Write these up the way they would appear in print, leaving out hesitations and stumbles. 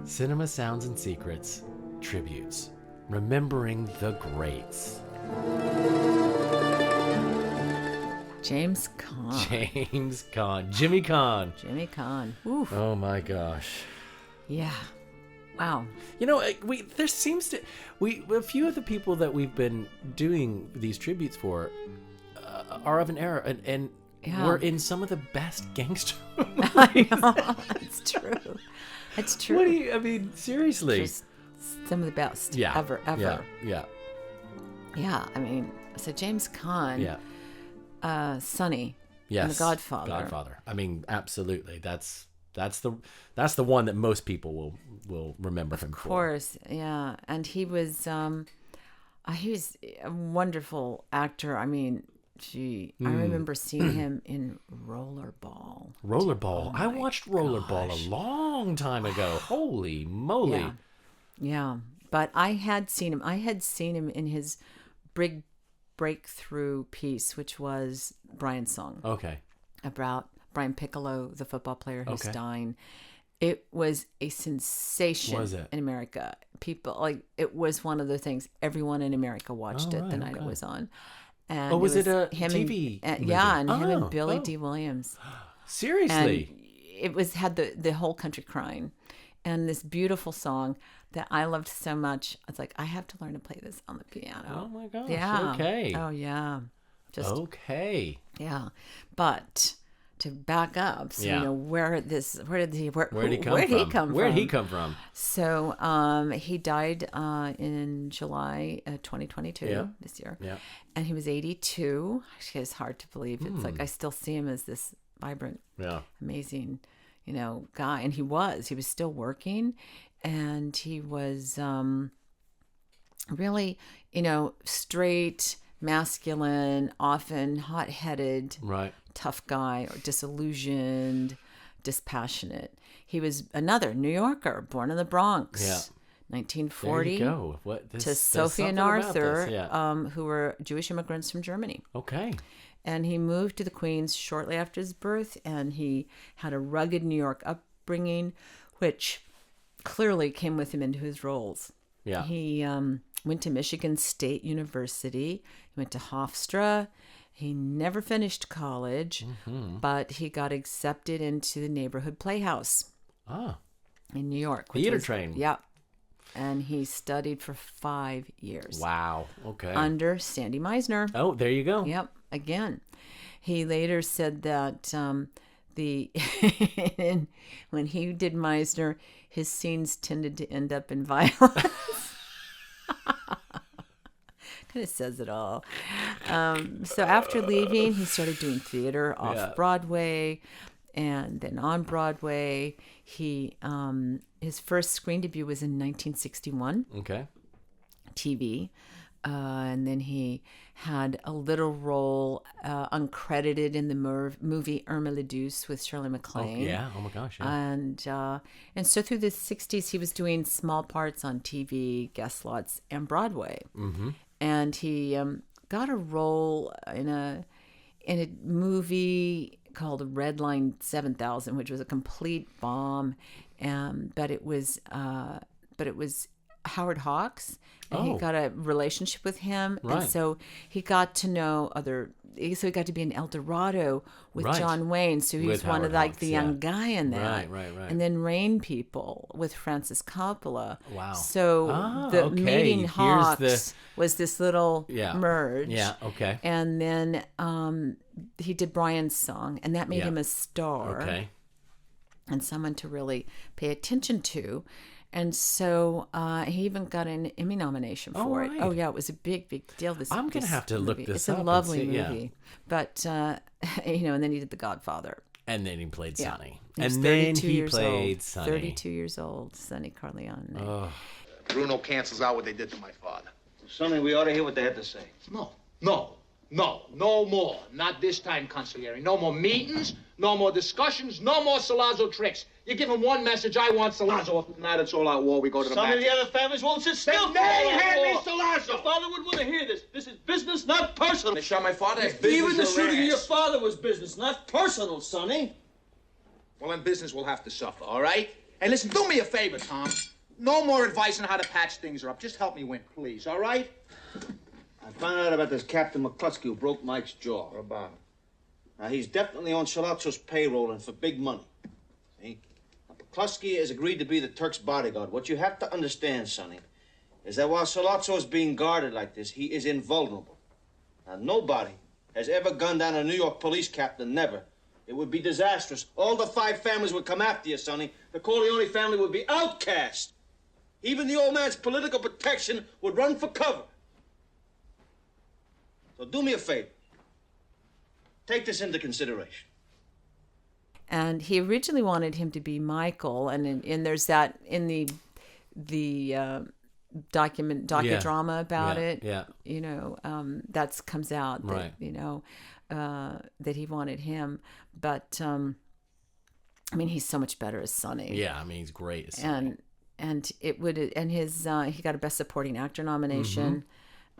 Cinema Sounds and Secrets Tributes. Remembering the Greats. James Caan. James Caan. Jimmy Caan. Jimmy Caan. Oof. Oh my gosh. Yeah. Wow. You know, there seems to a few of the people that we've been doing these tributes for are of an era, and we're in some of the best gangster movies. I know. It's true. It's true. What do you? I mean, seriously. Just some of the best ever. Yeah. Yeah. I mean, so James Caan. Yeah. Sonny. Yes. And the Godfather. Godfather. I mean, absolutely. That's the one that most people will remember him for. Of course, yeah. And he was a wonderful actor. I mean, I remember seeing him in Rollerball. Rollerball. I watched Rollerball a long time ago. Holy moly. Yeah. But I had seen him. I had seen him in his big breakthrough piece, which was Brian's Song. Okay. About Brian Piccolo, the football player who's dying. It was a sensation in America. People, it was one of the things, everyone in America watched the night it was on. And was it a TV movie? Yeah, and him and Billy D. Williams. Seriously? And it had the whole country crying. And this beautiful song that I loved so much. I was like, I have to learn to play this on the piano. Oh my gosh. Yeah. Okay. Oh yeah. Okay. Yeah. But to back up, so where did he come from? So he died in July 2022 this year. Yeah. And he was 82. Actually, it's hard to believe. It's like I still see him as this vibrant, amazing, guy. And he was still working, and he was really, straight, masculine, often hot-headed, tough guy, or disillusioned, dispassionate. He was another New Yorker, born in the Bronx. 1940. There you go. To Sophie and Arthur, who were Jewish immigrants from Germany. Okay. And he moved to the Queens shortly after his birth, and he had a rugged New York upbringing, which clearly came with him into his roles. Yeah. He went to Michigan State University. He went to Hofstra. He never finished college, but he got accepted into the neighborhood playhouse in New York. Theater train. Yeah. And he studied for 5 years. Wow. Okay. Under Sandy Meisner. Oh, there you go. Yep. Again. He later said that when he did Meisner, his scenes tended to end up in violence. Kind of says it all. So after leaving, he started doing theater off Broadway, and then on Broadway. He his first screen debut was in 1961. Okay. TV. And then he had a little role uncredited in the movie Irma la Douce with Shirley MacLaine. Oh, yeah. Oh, my gosh. Yeah. And so through the 60s, he was doing small parts on TV, guest slots, and Broadway. Mm-hmm. And he got a role in a movie called Red Line 7000, which was a complete bomb. But it was Howard Hawks, and he got a relationship with him, and so he got to know so he got to be in El Dorado with John Wayne, so he was one of the young guy in that. Right. And then Rain People with Francis Coppola. Wow. So meeting Hawks was this little merge. Yeah, okay. And then he did Brian's Song, and that made him a star. Okay. And someone to really pay attention to. And so he even got an Emmy nomination for it. Oh, yeah, it was a big, big deal. I'm going to have to look this up. It's a lovely movie. But, and then he did The Godfather. And then he played Sonny. And then he played Sonny. 32 years old, Sonny Corleone. Oh. Bruno cancels out what they did to my father. Sonny, we ought to hear what they had to say. No more. Not this time, Consigliere. No more meetings, no more discussions, no more Salazzo tricks. You give him one message, I want Salazzo. Now that's all out war, we go to the match. Some of the other families won't sit still. They hand me Salazzo. Your father would want to hear this. This is business, not personal. They shot my father. Even the shooting of your father was business, not personal, Sonny. Well, then business will have to suffer, all right? Hey, listen, do me a favor, Tom. No more advice on how to patch things up. Just help me win, please, all right? I found out about this Captain McCluskey who broke Mike's jaw. What about him? Now, he's definitely on Sollozzo's payroll and for big money. See? Now, McCluskey has agreed to be the Turk's bodyguard. What you have to understand, Sonny, is that while Sollozzo is being guarded like this, he is invulnerable. Now, nobody has ever gunned down a New York police captain, never. It would be disastrous. All the 5 families would come after you, Sonny. The Corleone family would be outcast. Even the old man's political protection would run for cover. So do me a favor. Take this into consideration. And he originally wanted him to be Michael, and there's that in the docudrama about it. Yeah. You know, that comes out that Right. you know that he wanted him, but I mean, he's so much better as Sonny. Yeah, I mean, he's great as Sonny. And it would, and his he got a Best Supporting Actor nomination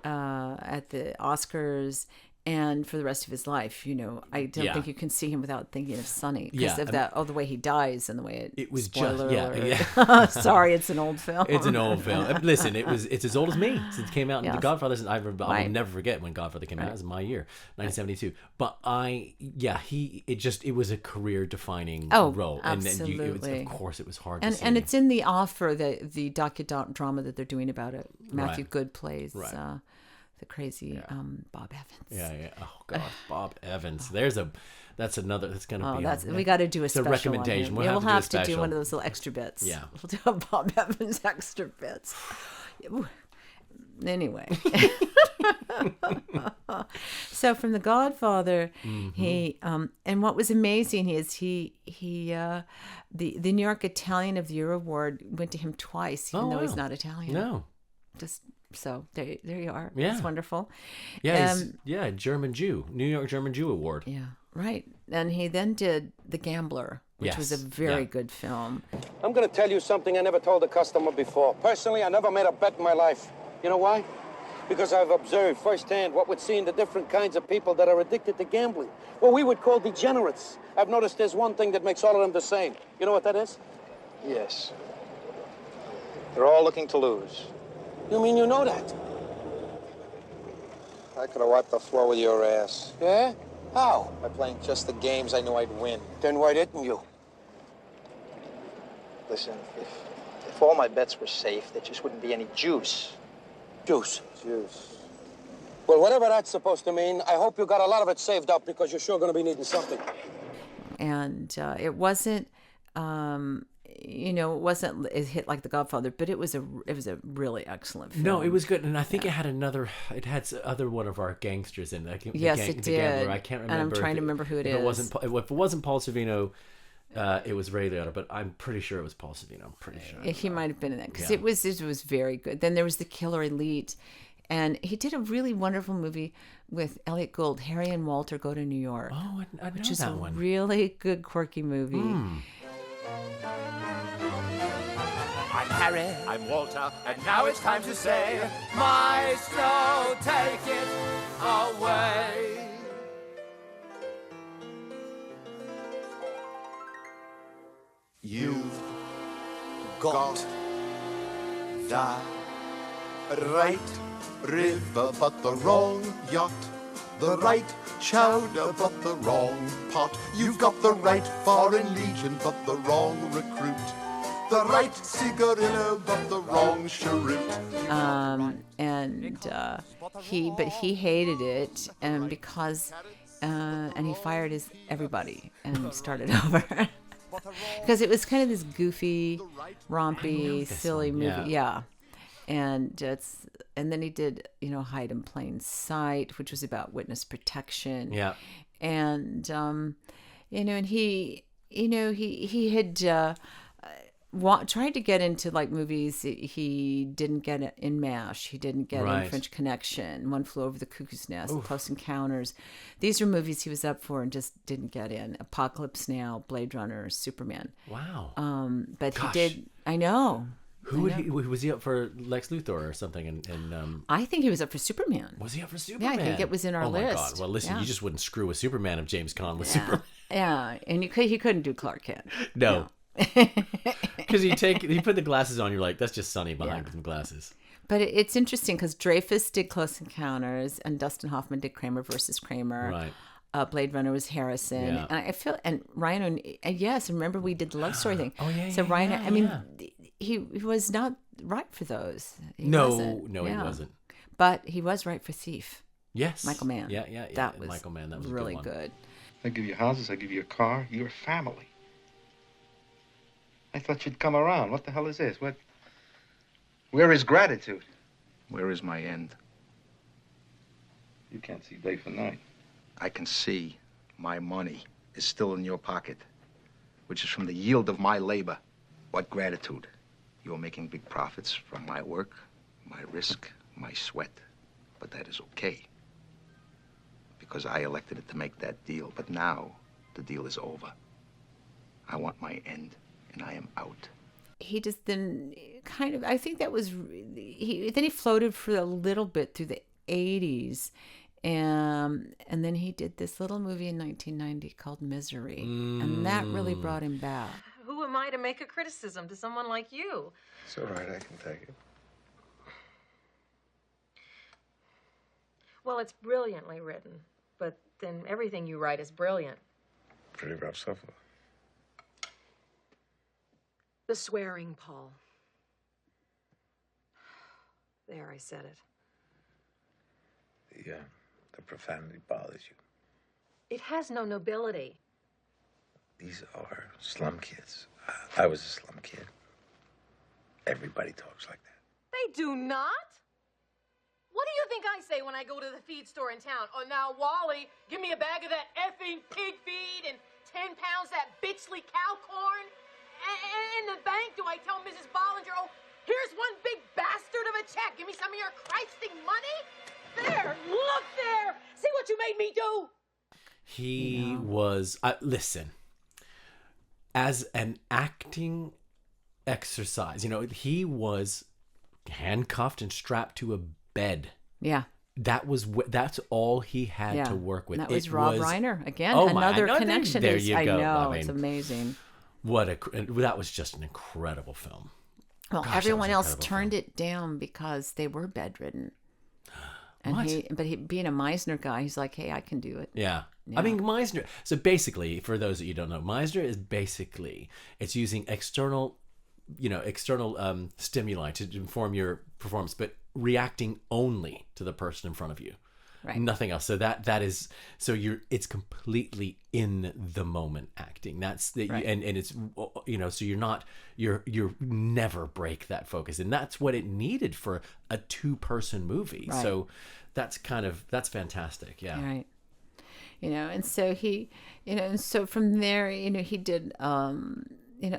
at the Oscars. And for the rest of his life, you know, I don't think you can see him without thinking of Sonny because of that. The way he dies and the way it was spoiler just alert. Sorry, it's an old film. It's an old film. Listen, it's as old as me since it came out. Yes. The Godfather. I will never forget when Godfather came out. It was my year, 1972. But it was a career defining role. Absolutely. And then of course, it was hard to see. And it's in The Offer, the docudrama that they're doing about it. Matthew Good plays. Right. The crazy Bob Evans. Yeah. Oh God, Bob Evans. That's going to be. We got to do a special recommendation. On him. We'll have to do one of those little extra bits. Yeah, we'll do a Bob Evans extra bits. Anyway, so from The Godfather, he and what was amazing is the New York Italian of the Year award went to him twice, even though he's not Italian. No, just. So there you are. Yeah. It's wonderful. Yeah, German Jew, New York German Jew Award. Yeah, right. And he then did The Gambler, which was a very good film. I'm going to tell you something I never told a customer before. Personally, I never made a bet in my life. You know why? Because I've observed firsthand what would see in the different kinds of people that are addicted to gambling. What we would call degenerates. I've noticed there's one thing that makes all of them the same. You know what that is? Yes. They're all looking to lose. You mean you know that? I could have wiped the floor with your ass. Yeah? How? By playing just the games I knew I'd win. Then why didn't you? Listen, if all my bets were safe, there just wouldn't be any juice. Juice? Juice. Well, whatever that's supposed to mean, I hope you got a lot of it saved up because you're sure going to be needing something. And it wasn't... it wasn't a hit like The Godfather, but it was a really excellent film. No, it was good, and I think it had other one of our gangsters in it. Yes, it did. Gambler. I can't remember. And I'm trying to remember who it is. If it wasn't Paul Sorvino, it was Ray Liotta, but I'm pretty sure it was Paul Sorvino. I'm pretty sure. He might have been in it because it was very good. Then there was The Killer Elite, and he did a really wonderful movie with Elliot Gould, Harry and Walter Go to New York. Oh, I know which is that a one. really good, quirky movie. I'm Harry, I'm Walter, and now it's time to say, Maestro, take it away. You've got the right river, but the wrong yacht. The right chowder, but the wrong pot. You've got the right foreign legion, but the wrong recruit. The right cigarillo, but the wrong cheroot. He hated it, and because he fired everybody and started over because it was kind of this goofy, rompy, silly movie. Yeah. And then he did Hide in Plain Sight, which was about witness protection. Yeah. And and he had tried to get into like movies. He didn't get it in MASH. He didn't get in French Connection, One Flew Over the Cuckoo's Nest, Close Encounters. These are movies he was up for and just didn't get in. Apocalypse Now, Blade Runner, Superman. Wow. But he did. I know. Was he up for Lex Luthor or something? And I think he was up for Superman. Was he up for Superman? Yeah, I think it was in our list. Oh my God! Well, listen, you just wouldn't screw with Superman if James Caan was Superman. Yeah, and he couldn't do Clark Kent. No. Because you put the glasses on, you're like, that's just Sonny behind the glasses. But it's interesting because Dreyfuss did Close Encounters and Dustin Hoffman did Kramer versus Kramer. Right. Blade Runner was Harrison. Yeah. And Ryan, yes, remember we did the love story thing. Oh, yeah. So Ryan, yeah, I mean, he was not right for those. He No, wasn't. he wasn't. But he was right for Thief. Yes. Michael Mann. Yeah. That was Michael Mann. That was really a good. good. I give you houses, I give you a car, you're family. I thought you'd come around. What the hell is this? Where is gratitude? Where is my end? You can't see day from night. I can see my money is still in your pocket, which is from the yield of my labor. What gratitude? You're making big profits from my work, my risk, my sweat. But that is okay, because I elected it to make that deal. But now the deal is over. I want my end, and I am out. He just then kind of, I think that was, then he floated for a little bit through the 80s. And then he did this little movie in 1990 called Misery. And that really brought him back. Who am I to make a criticism to someone like you? It's all right, I can take it. Well, it's brilliantly written, but then everything you write is brilliant. Pretty rough stuff. The swearing, Paul. There, I said it. The profanity bothers you. It has no nobility. These are slum kids. I was a slum kid. Everybody talks like that. They do not. What do you think I say when I go to the feed store in town? Oh, now, Wally, give me a bag of that effing pig feed and 10 pounds that bitchly cow corn. And in the bank, do I tell Mrs. Bollinger, oh, here's one big bastard of a check. Give me some of your Christing money. There, look there. See what you made me do. He was, listen, as an acting exercise, he was handcuffed and strapped to a bed. Yeah. That's all he had to work with. And that was Rob Reiner. Again, another connection. There you go. I know, it's amazing. That was just an incredible film. Well, everyone else turned it down because they were bedridden. And being a Meisner guy, he's like, hey, I can do it. Yeah. I mean, Meisner. So basically, for those that you don't know, Meisner is basically, it's using external stimuli to inform your performance, but reacting only to the person in front of you. Right. Nothing else. So that is, it's completely in the moment acting. That's the, right. And it's, so you're never break that focus. And that's what it needed for a 2-person movie. Right. So that's fantastic. Yeah. Right. And so he, and so from there, he did, a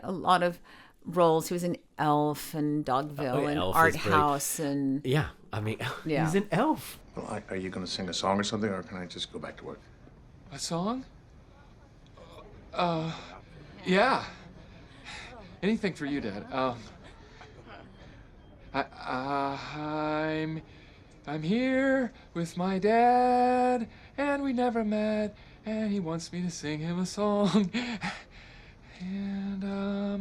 lot of roles. He was in Elf and Dogville and Art House and yeah. I mean, he's an elf. Well, are you going to sing a song or something, or can I just go back to work? A song? Yeah. Anything for you, Dad. I'm here with my dad, and we never met, and he wants me to sing him a song. And,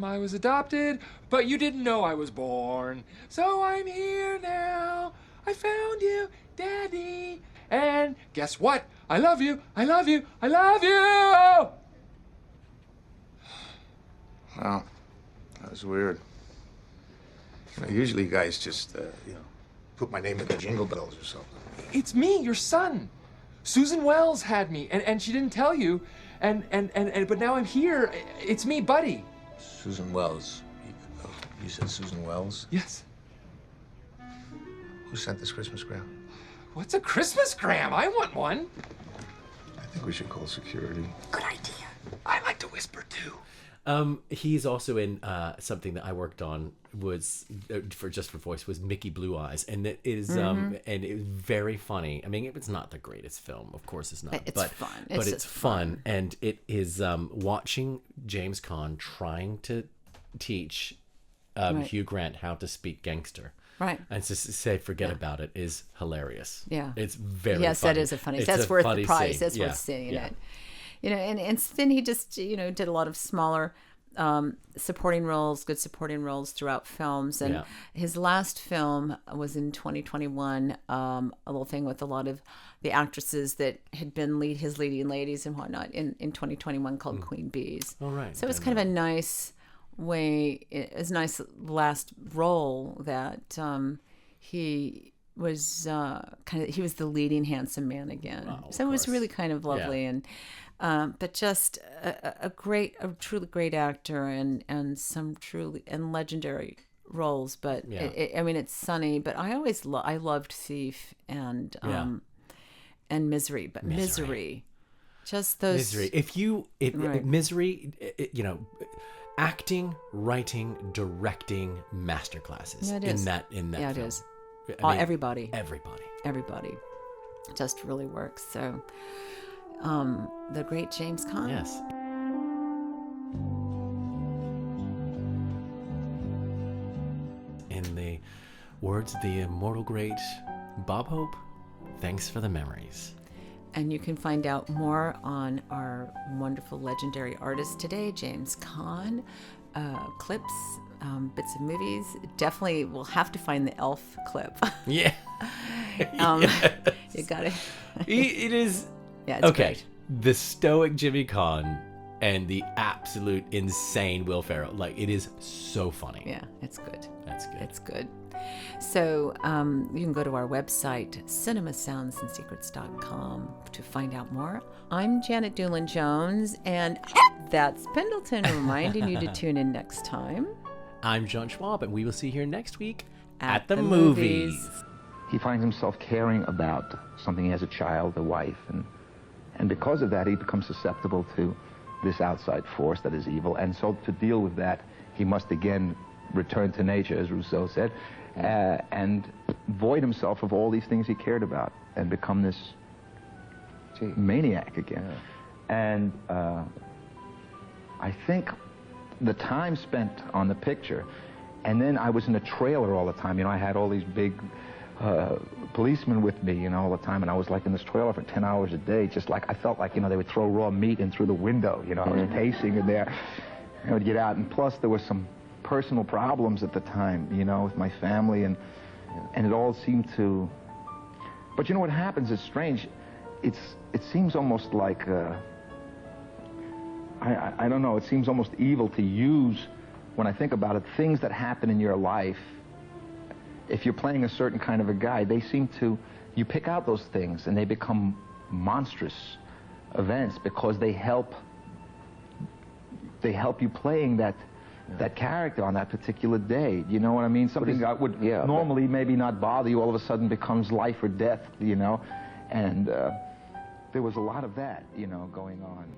I was adopted, but you didn't know I was born. So I'm here now. I found you, Daddy. And guess what? I love you. I love you. I love you. Wow. That was weird. Usually guys just, put my name in the jingle bells or something. It's me, your son. Susan Wells had me, and she didn't tell you. But now I'm here. It's me, Buddy. Susan Wells. You said Susan Wells? Yes. Who sent this Christmas gram? What's a Christmas gram? I want one. I think we should call security. Good idea. I like to whisper too. He's also in something that I worked on was for voice was Mickey Blue Eyes, and it is and it was very funny. I mean, it's not the greatest film, of course it's not, but fun. But it's fun, and it is watching James Caan trying to teach Hugh Grant how to speak gangster. Right. And to say forget about it is hilarious. Yeah. It's very yes, funny. that is a funny. That's worth the price. Scene. That's worth seeing it. And then he just did a lot of smaller supporting roles, good supporting roles throughout films. And his last film was in 2021, a little thing with a lot of the actresses that had been his leading ladies and whatnot in 2021 called Queen Bees. Oh, right. So it was kind of a nice way, it's a nice last role that he was he was the leading handsome man again. So it was really kind of lovely. And but just a truly great actor and some truly and legendary roles. But I mean, it's Sonny. But I always I loved Thief and Misery. But Misery, just those Misery. Misery, you know, acting, writing, directing masterclasses in that yeah, film. It is. I mean, everybody just really works. So the great James Caan. Yes. In the words of the immortal great Bob Hope, thanks for the memories. And you can find out more on our wonderful legendary artist today, James Caan, clips, bits of movies. Definitely we'll have to find the elf clip. Yeah. You got it. It is. Yeah, it's great. The stoic Jimmy Caan and the absolute insane Will Ferrell. Like, it is so funny. Yeah, it's good. That's good. It's good. So you can go to our website, cinemasoundsandsecrets.com, to find out more. I'm Janet Doolin-Jones, and that's Pendleton reminding you to tune in next time. I'm John Schwab, and we will see you here next week at the movies. He finds himself caring about something as a child, a wife, and because of that, he becomes susceptible to this outside force that is evil. And so to deal with that, he must again return to nature, as Rousseau said, and void himself of all these things he cared about and become this maniac again. Yeah. And I think the time spent on the picture, and then I was in a trailer all the time. You know, I had all these big policemen with me, you know, all the time, and I was like in this trailer for 10 hours a day, just like I felt like, you know, they would throw raw meat in through the window. You know, I was pacing in there. I would get out, and plus there was some personal problems at the time, you know, with my family, and it all seemed to. But you know what happens is strange. It seems almost like I don't know. It seems almost evil to use, when I think about it, things that happen in your life. If you're playing a certain kind of a guy, they seem to, you pick out those things and they become monstrous events because they help you playing that character on that particular day. You know what I mean? Something that would normally maybe not bother you all of a sudden becomes life or death, you know? And there was a lot of that, you know, going on.